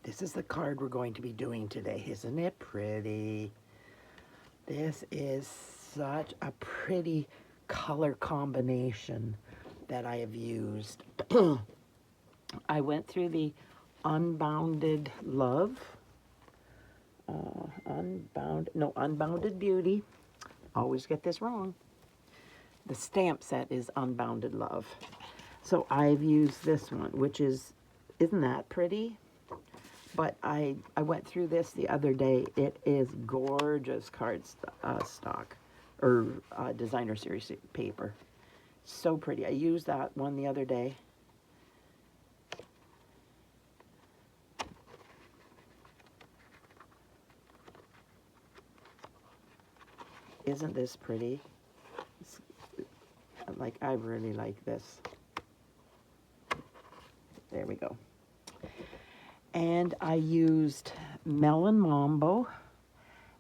This is the card we're going to be doing today. Isn't it pretty? This is such a pretty color combination that I have used. I went through the Unbounded Love, Unbounded Beauty. Always get this wrong. The stamp set is Unbounded Love. So I've used this one, which is, isn't that pretty? But I went through this the other day. It is gorgeous stock or designer series paper. So pretty. I used that one the other day. Isn't this pretty? I really like this. There we go. And I used Melon Mambo,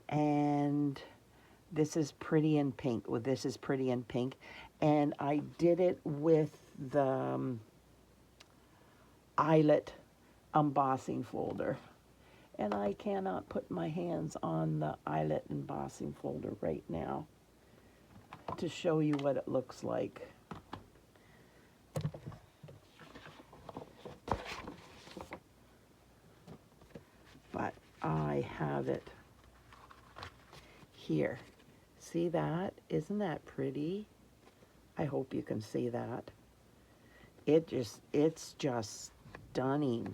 and this is pretty in pink. Well, this is pretty in pink, and I did it with the Eyelet embossing folder. And I cannot put my hands on the Eyelet embossing folder right now to show you what it looks like. But I have it here. See that? Isn't that pretty? I hope you can see that. It's just stunning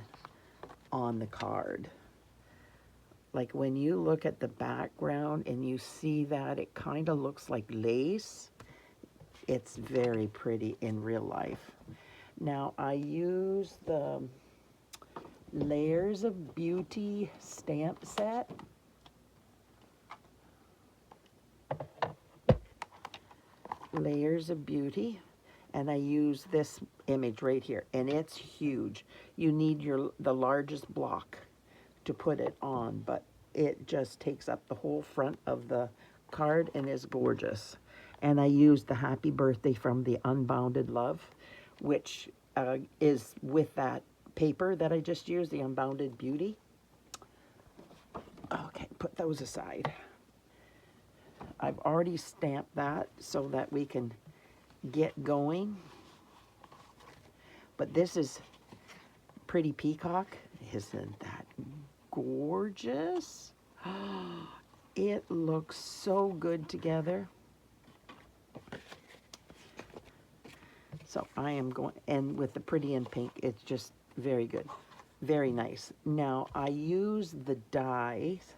on the card. Like when you look at the background and you see that, it kind of looks like lace. It's very pretty in real life. Now I use the Layers of Beauty stamp set. Layers of Beauty. And I use this image right here. And it's huge. You need the largest block to put it on. But it just takes up the whole front of the card and is gorgeous. And I used the Happy Birthday from the Unbounded Love, which is with that paper that I just used, the Unbounded Beauty. Okay, put those aside. I've already stamped that so that we can get going. But this is pretty Peacock. Isn't that gorgeous? It looks so good together. So I am going, and with the pretty in pink, it's just very good. Very nice. Now I use the dies.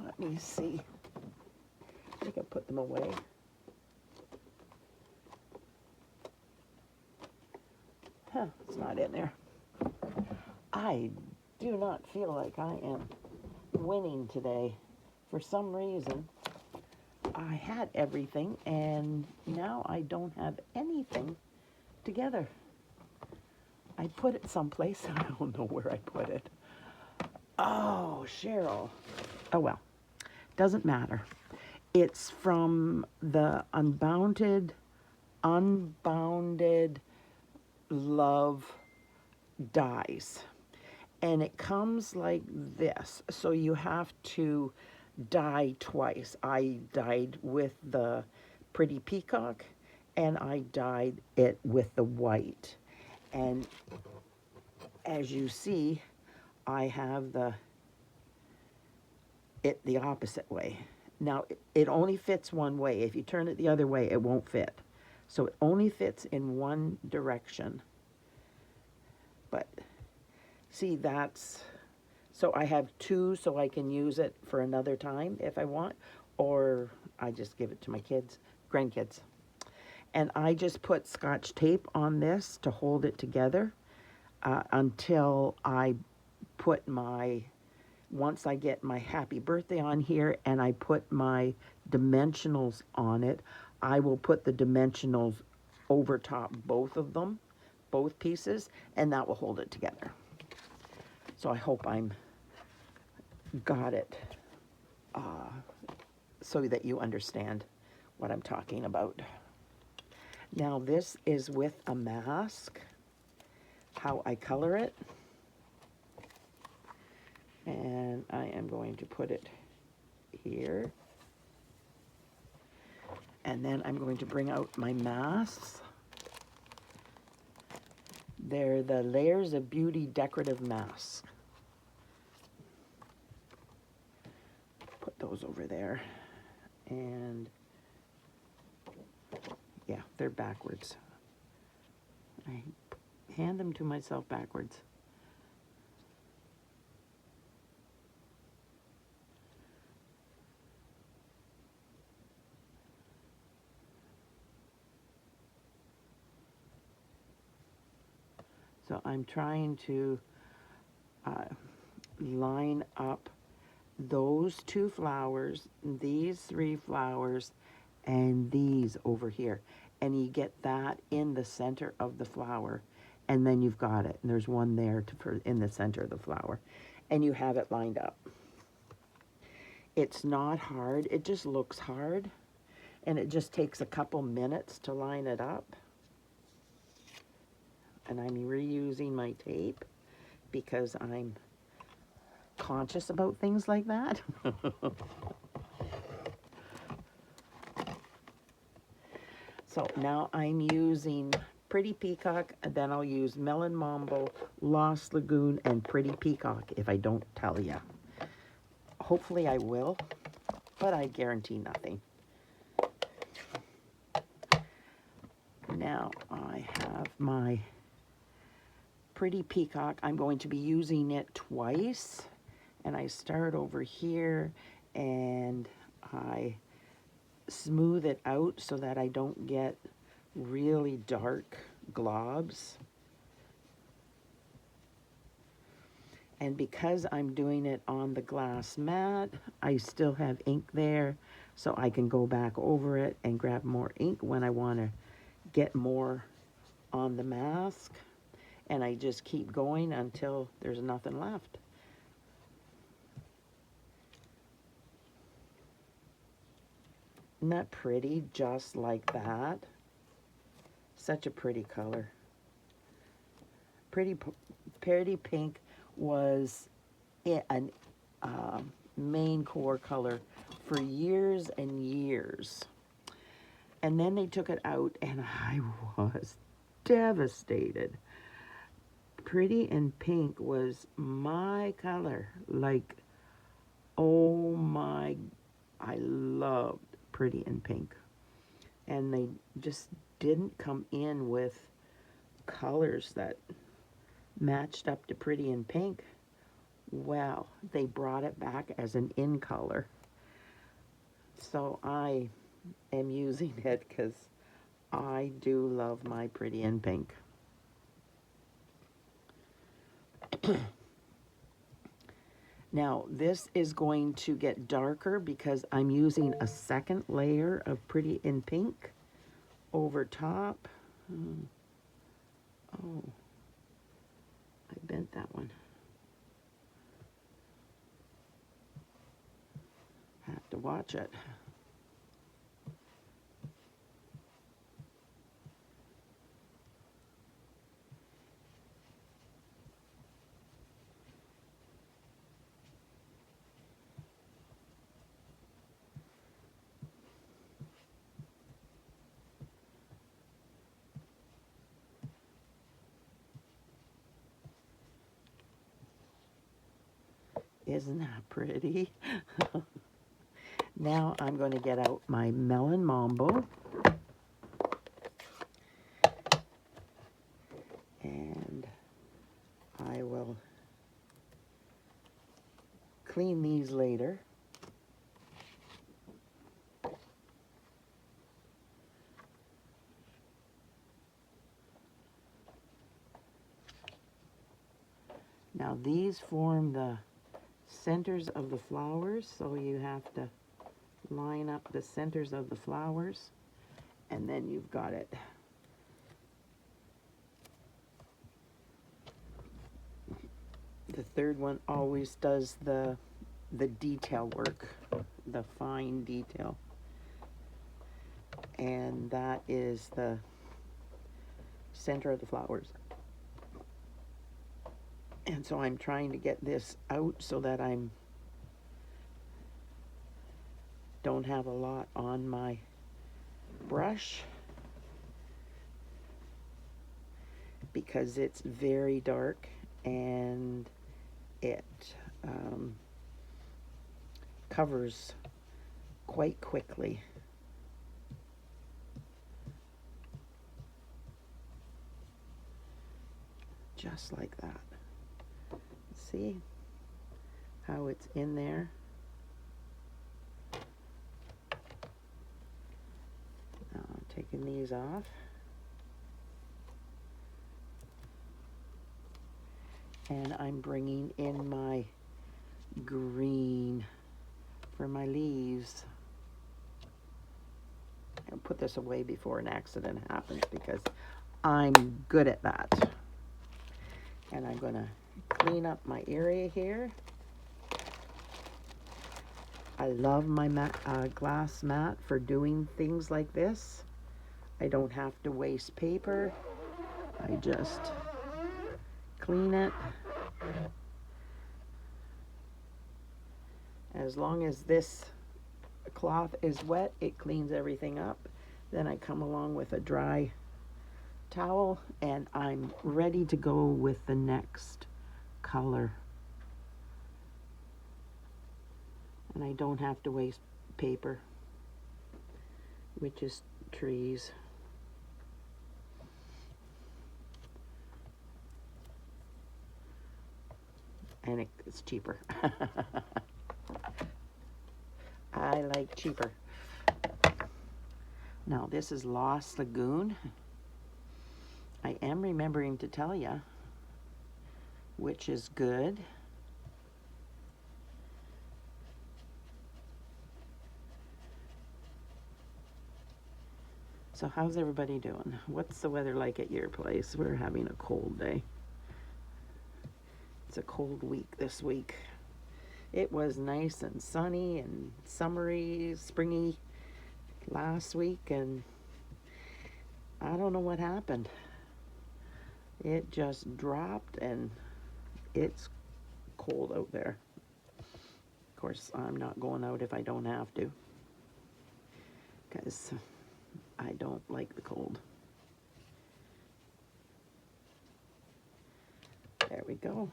Let me see. I think I put them away. Huh, it's not in there. I do not feel like I am winning today. For some reason, I had everything, and now I don't have anything together. I put it someplace. I don't know where I put it. Oh, Cheryl. Oh, well. Doesn't matter. It's from the Unbounded Love dies. And it comes like this. So you have to dye twice. I dyed with the Pretty Peacock, and I dyed it with the white. And as you see, I have it the opposite way. Now, it only fits one way. If you turn it the other way, it won't fit. So it only fits in one direction. But see, so I have two, so I can use it for another time if I want, or I just give it to my grandkids. And I just put Scotch tape on this to hold it together until I put once I get my Happy Birthday on here and I put my dimensionals on it, I will put the dimensionals over top both of them, both pieces, and that will hold it together. So I hope got it so that you understand what I'm talking about. Now this is with a mask, how I color it. And I am going to put it here. And then I'm going to bring out my masks. They're the Layers of Beauty decorative masks. Put those over there. And yeah, they're backwards. I hand them to myself backwards. So I'm trying to line up those two flowers, these three flowers, and these over here. And you get that in the center of the flower, and then you've got it. And there's one there in the center of the flower, and you have it lined up. It's not hard, it just looks hard, and it just takes a couple minutes to line it up. And I'm reusing my tape because I'm conscious about things like that. So now I'm using Pretty Peacock, and then I'll use Melon Mambo, Lost Lagoon, and Pretty Peacock if I don't tell you. Hopefully I will, but I guarantee nothing. Now I have my Pretty Peacock. I'm going to be using it twice, and I start over here and I smooth it out so that I don't get really dark globs. And because I'm doing it on the glass mat, I still have ink there, so I can go back over it and grab more ink when I want to get more on the mask. And I just keep going until there's nothing left. Isn't that pretty? Just like that. Such a pretty color. Pretty Pink was a main core color for years and years. And then they took it out and I was devastated. Pretty in Pink was my color. Like, oh my, I loved Pretty in Pink. And they just didn't come in with colors that matched up to Pretty in Pink. Well, they brought it back as an in color. So I am using it because I do love my Pretty in Pink. Now, this is going to get darker because I'm using a second layer of Pretty in Pink over top. Oh, I bent that one. Have to watch it. Isn't that pretty? Now I'm going to get out my Melon Mambo. And I will clean these later. Now these form the centers of the flowers, so you have to line up the centers of the flowers, and then you've got it. The third one always does the detail work, the fine detail. And that is the center of the flowers. And so I'm trying to get this out so that I'm don't have a lot on my brush, because it's very dark and it covers quite quickly. Just like that. See how it's in there? Now I'm taking these off. And I'm bringing in my green for my leaves. I'll put this away before an accident happens because I'm good at that. And I'm going to clean up my area here. I love my glass mat for doing things like this. I don't have to waste paper. I just clean it. As long as this cloth is wet, it cleans everything up. Then I come along with a dry towel and I'm ready to go with the next color. And I don't have to waste paper, which is trees. And it's cheaper. I like cheaper. Now this is Lost Lagoon. I am remembering to tell you, which is good. So how's everybody doing? What's the weather like at your place? We're having a cold day. It's a cold week this week. It was nice and sunny and summery, springy last week, and I don't know what happened. It just dropped and it's cold out there. Of course, I'm not going out if I don't have to, because I don't like the cold. There we go.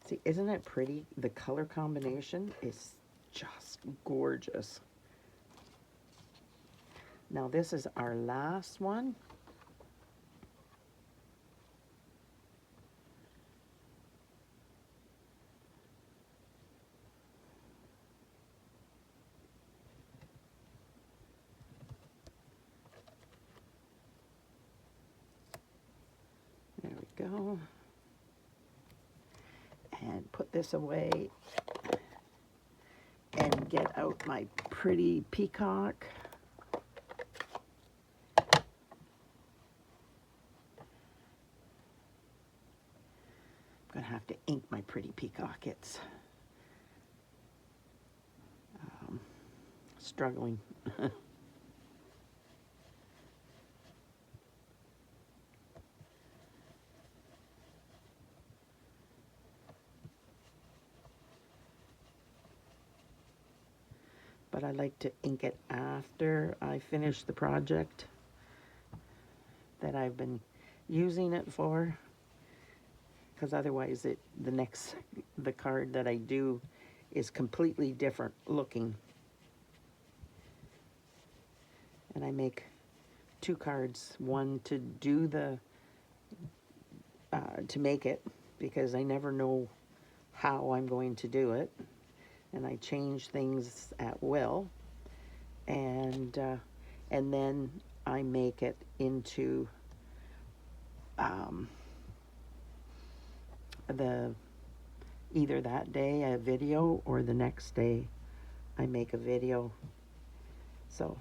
See, isn't it pretty? The color combination is just gorgeous. Now this is our last one. There we go. And put this away and get out my pretty Peacock. I'm gonna have to ink my pretty Peacock. It's struggling. But I like to ink it after I finish the project that I've been using it for, because otherwise the card that I do is completely different looking. And I make 2 cards, one to do to make it, because I never know how I'm going to do it, and I change things at will, and then I make it into either that day a video, or the next day I make a video. So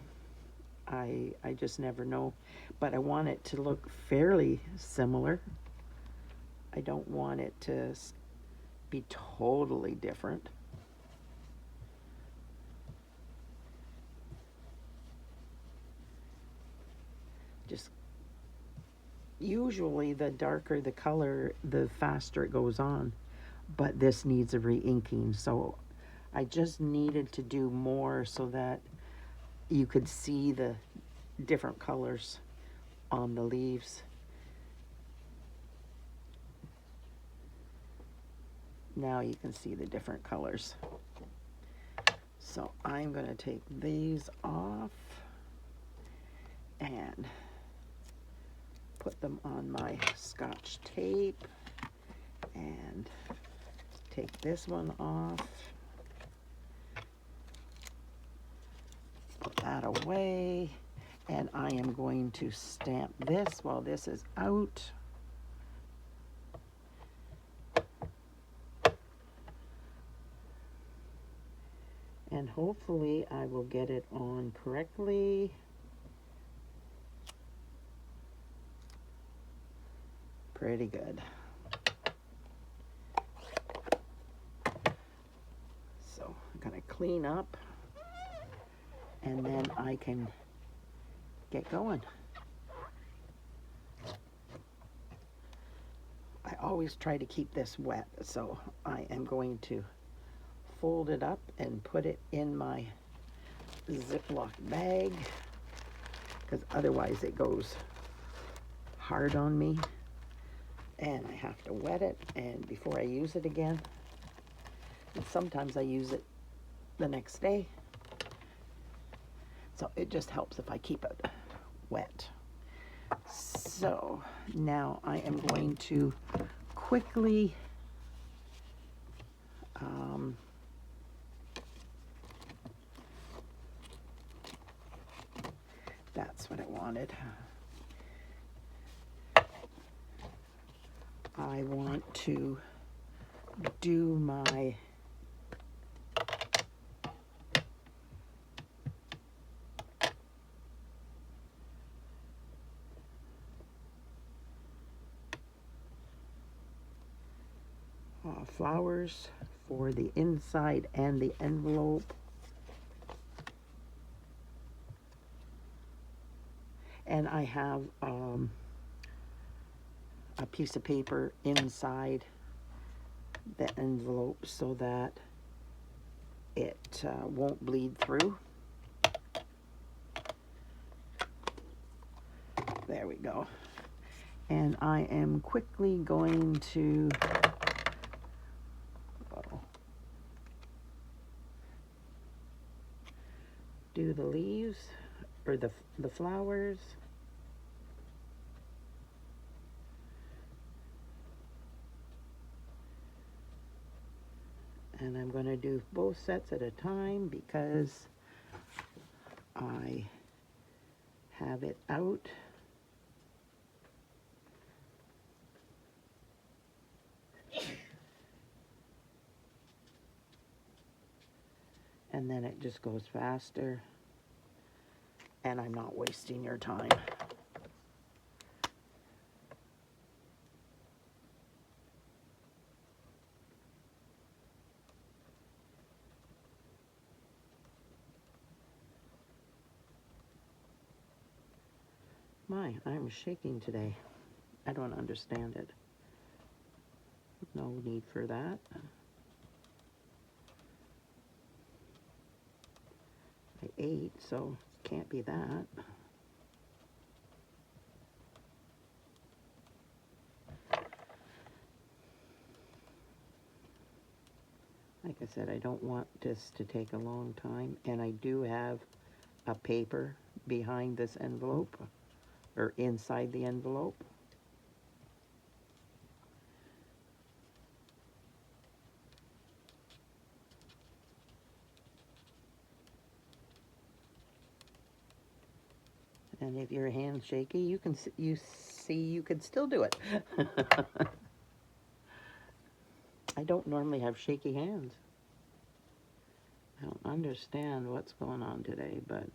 I just never know, but I want it to look fairly similar. I don't want it to be totally different. Just, usually the darker the color, the faster it goes on. But this needs a re-inking, so I just needed to do more so that you could see the different colors on the leaves. Now you can see the different colors. So I'm going to take these off and put them on my Scotch tape and take this one off. Put that away, and I am going to stamp this while this is out. And hopefully I will get it on correctly. Pretty good. So I'm going to clean up, and then I can get going. I always try to keep this wet, so I am going to fold it up and put it in my Ziploc bag, because otherwise it goes hard on me and I have to wet it and before I use it again. And sometimes I use it the next day, so it just helps if I keep it wet. So now I am going to quickly that's what I wanted. I want to do my flowers for the inside and the envelope. And I have a piece of paper inside the envelope so that it won't bleed through. There we go. And I am quickly going to do the leaves or the flowers. And I'm going to do both sets at a time because I have it out. And then it just goes faster, and I'm not wasting your time. My, I'm shaking today. I don't understand it. No need for that. I ate, so can't be that. Like I said, I don't want this to take a long time, and I do have a paper behind this envelope, or inside the envelope. And if your hand's shaky, you can you can still do it. I don't normally have shaky hands. I don't understand what's going on today, but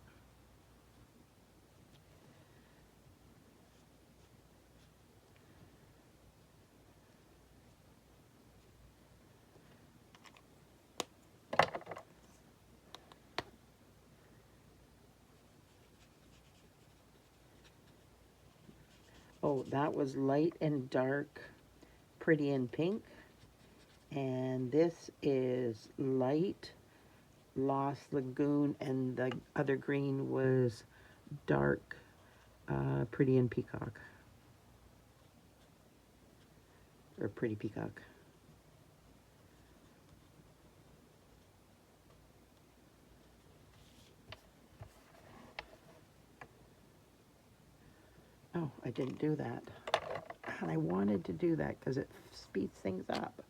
Oh, that was light and dark, pretty and pink. And this is light, Lost Lagoon, and the other green was dark, pretty and peacock. Or pretty peacock. Oh, I didn't do that. And I wanted to do that because it speeds things up.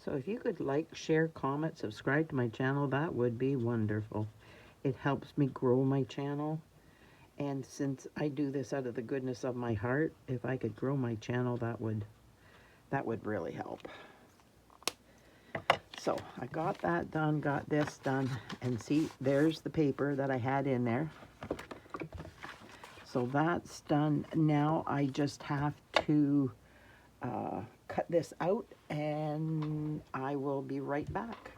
So if you could like, share, comment, subscribe to my channel, that would be wonderful. It helps me grow my channel. And since I do this out of the goodness of my heart, if I could grow my channel, that would really help. So I got that done, got this done, and see, there's the paper that I had in there. So that's done. Now I just have to cut this out, and I will be right back.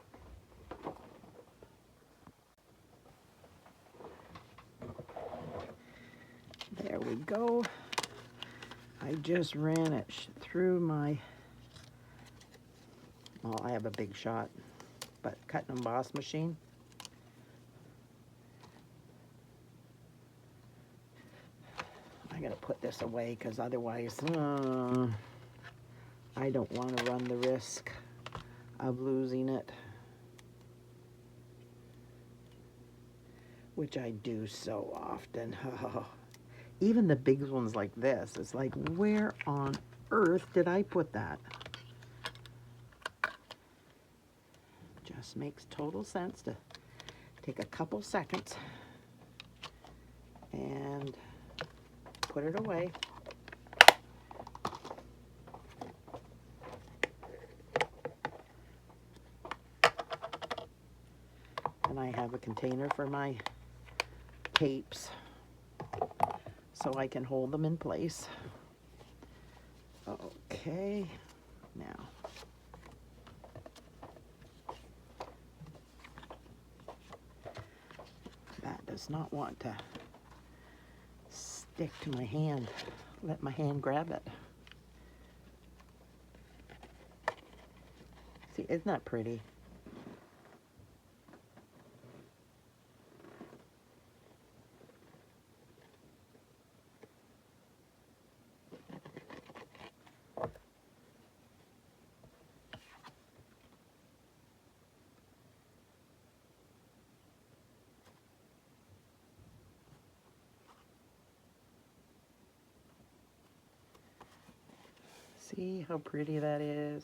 There we go. I just ran it through my, well, I have a big shot, but cut and emboss machine. I gotta put this away because otherwise I don't want to run the risk of losing it, which I do so often. Even the big ones like this, it's like, where on earth did I put that? Just makes total sense to take a couple seconds and put it away. And I have a container for my tapes so I can hold them in place. Okay, now that does not want to stick to my hand. Let my hand grab it. See, isn't that pretty? See how pretty that is?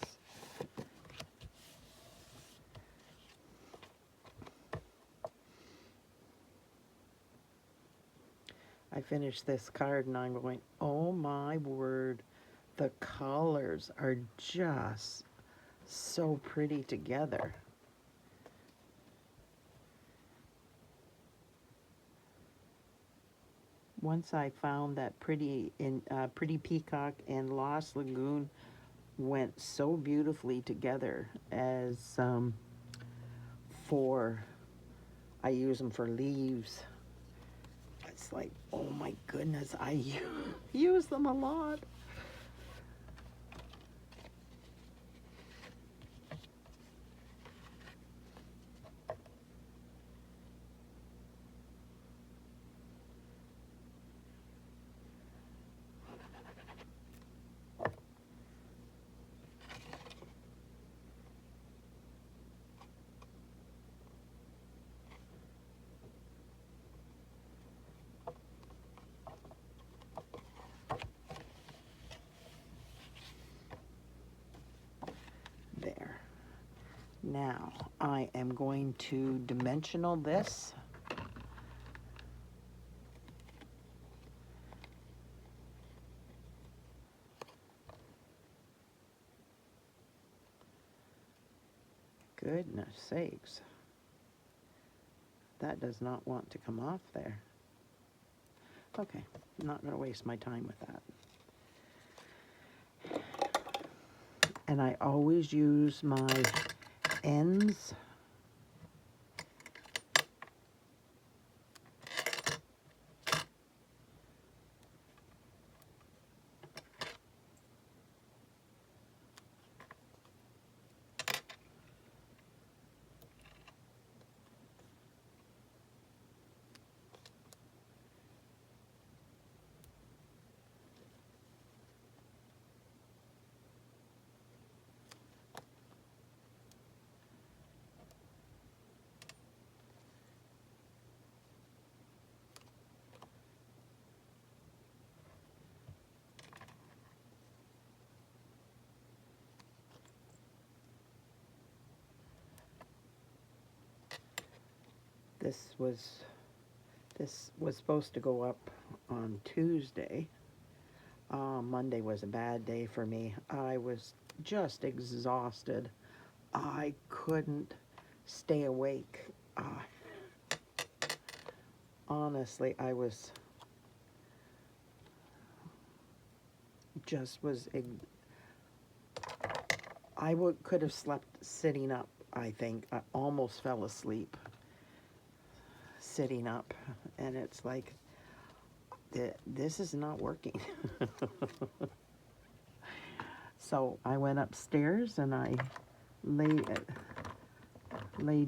I finished this card and I'm going, oh my word, the colors are just so pretty together. Once I found that Pretty Peacock and Lost Lagoon went so beautifully together as for, I use them for leaves. It's like, oh my goodness, I use them a lot. There. Now I am going to dimensional this. Goodness sakes. That does not want to come off there. Okay, I'm not going to waste my time with that. And I always use my ends. This was supposed to go up on Tuesday. Monday was a bad day for me. I was just exhausted. I couldn't stay awake. Honestly, I was just was. Could have slept sitting up. I think I almost fell asleep sitting up, and it's like this is not working. So I went upstairs and I laid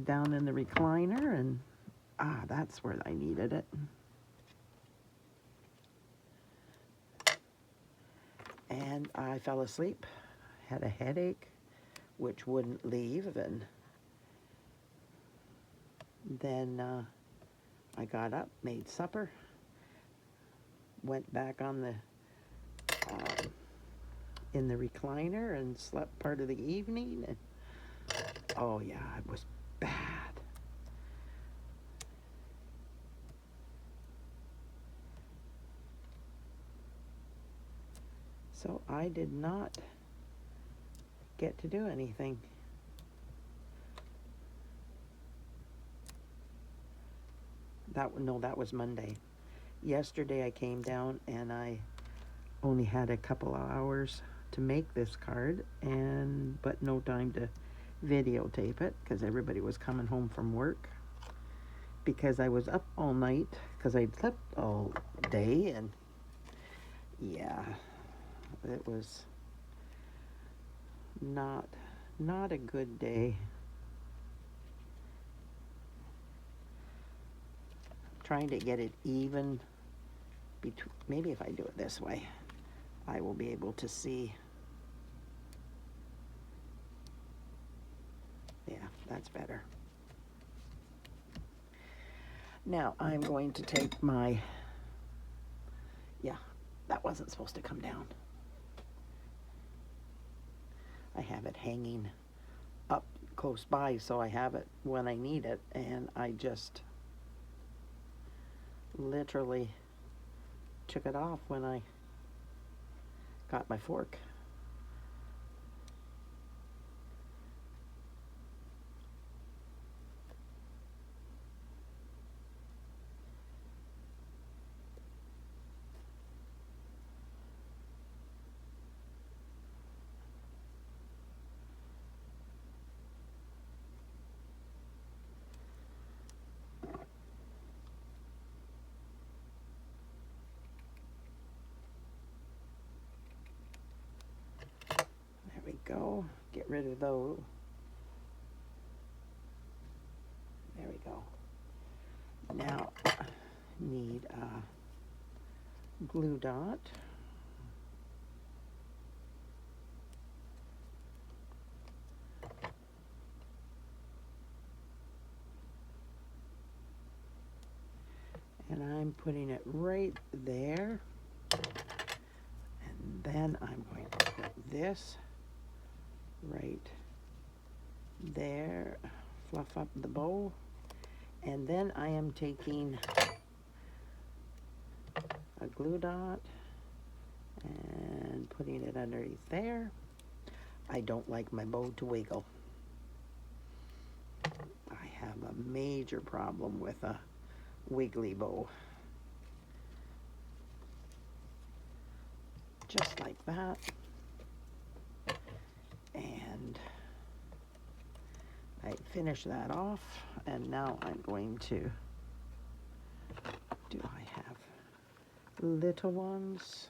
down in the recliner, and that's where I needed it. And I fell asleep, had a headache, which wouldn't leave, and then I got up, made supper, went back on the in the recliner and slept part of the evening. And, oh yeah, it was bad. So I did not get to do anything. That was Monday. Yesterday I came down and I only had a couple of hours to make this card, but no time to videotape it because everybody was coming home from work, because I was up all night because I'd slept all day, and yeah, it was not a good day. Trying to get it even between. Maybe if I do it this way, I will be able to see. Yeah, that's better. Now I'm going to take my, yeah, that wasn't supposed to come down. I have it hanging up close by, so I have it when I need it, and I just literally took it off when I got my fork. Go. Get rid of those. There we go. Now need a glue dot. And I'm putting it right there. And then I'm going to put this right there, fluff up the bow, and then I am taking a glue dot and putting it underneath there. I don't like my bow to wiggle. have a major problem with a wiggly bow. Just like that. And I finish that off, and now I'm going to, do I have little ones?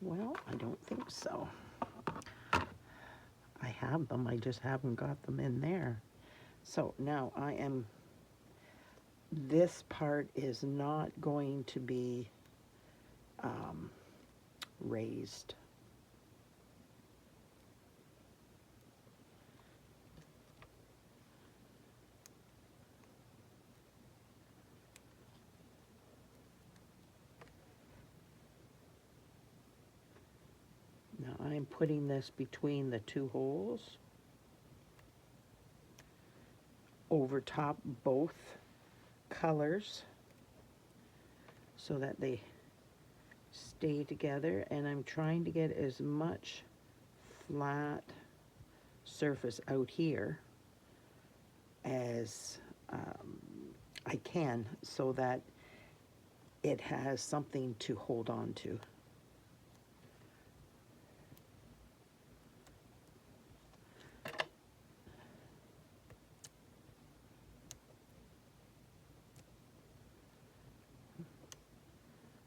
Well, I don't think so. I have them, I just haven't got them in there. So now this part is not going to be raised. Now I'm putting this between the two holes, over top both colors, so that they stay together, and I'm trying to get as much flat surface out here as I can, so that it has something to hold on to.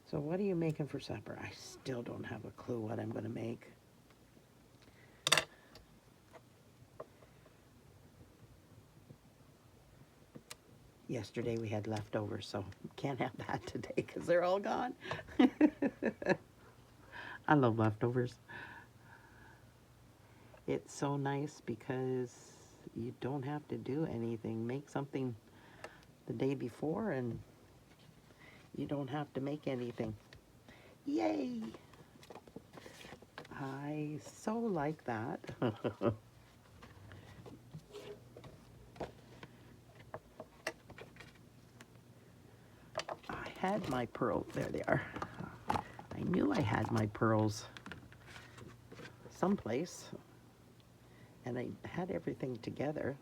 So what are you making for supper? I still don't have a clue what I'm going to make. Yesterday we had leftovers, so can't have that today because they're all gone. I love leftovers. It's so nice because you don't have to do anything. Make something the day before and you don't have to make anything. Yay! I so like that. I had my pearls. There they are. I knew I had my pearls someplace, and I had everything together.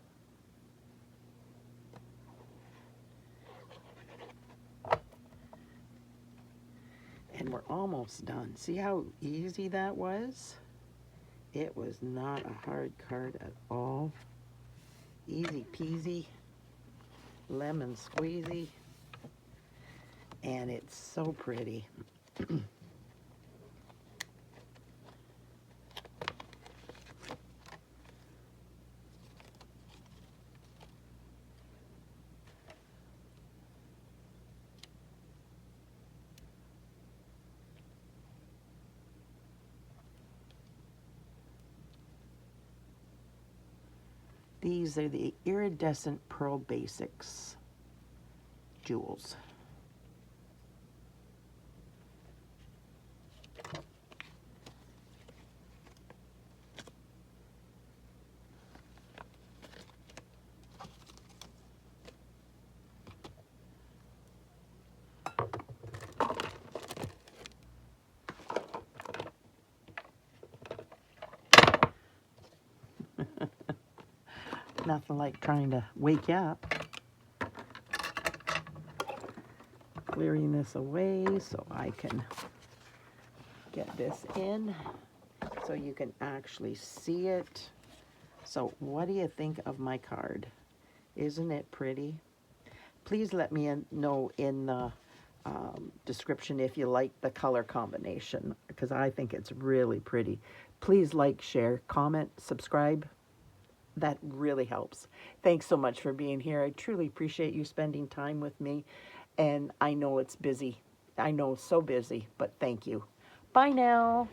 And we're almost done. See how easy that was? It was not a hard card at all. Easy peasy, lemon squeezy, and it's so pretty. These are the Iridescent Pearl Basics jewels. Nothing like trying to wake you up. Clearing this away so I can get this in so you can actually see it. So what do you think of my card? Isn't it pretty? Please let me know in the description if you like the color combination, because I think it's really pretty. Please like, share, comment, subscribe. That really helps. Thanks so much for being here. I truly appreciate you spending time with me. And I know it's busy. I know it's so busy, but thank you. Bye now.